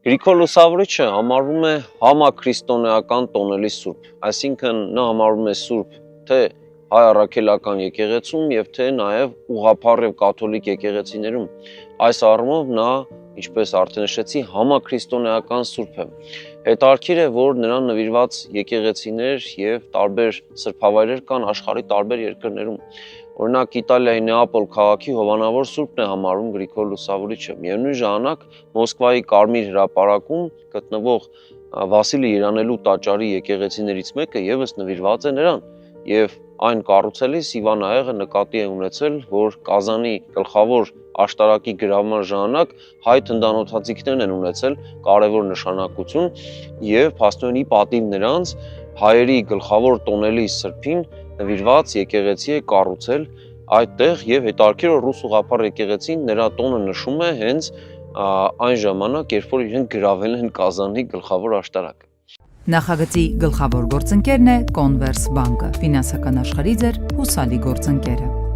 Գրիգոր Լուսավորիչը համարվում է համաքրիստոնեական տոնելի սուրբ, այսինքն նա համարվում է սուրբ թե հայ առաքելական եկեղեցում եւ թե նաեւ ուղղափառ եւ կաթոլիկ եկեղեցիներում։ Այս առումով նա, ինչպես արդեն նշեցի, համաքրիստոնեական սուրբ է։ Հետաքրքիր է, որ նրան նվիրված եկեղեցիներ եւ տարբեր սրբավայրեր կան աշխարհի տարբեր երկրներում։ Օրինակ Իտալիայի Նեապոլ քաղաքի հովանավոր սուրբն է համարվում Գրիգոր Լուսավորիչը։ Միևնույն ժամանակ Մոսկվայի Կարմիր հրապարակում գտնվող Վասիլի Երանելու տաճարի եկեղեցիներից մեկը եւս նվիրված է նրան, եւ այն կառուցելիս Իվան Աղեղը նկատի է ունեցել, որ Կազանի գլխավոր աշտարակի գրավման ժամանակ հայ թնդանոթացիքներն են ունեցել կարևոր նշանակություն եւ փաստորեն ի պատիվ նրանց հայերի գլխավոր տոնելի սրբին նվիրված եկեղեցի է կառուցել այդտեղ եւ հետաքրքիր է ռուս ուղղափառ եկեղեցին նրա տոնը նշում է հենց այն ժամանակ, երբ որ իրենք գրավել են Կազանի գլխավոր աշտարակը։ Նախագծի գլխավոր գործընկերն է Կոնվերս բանկը, ֆինանսական աշխարհի ձեր հուսալի գործընկերը։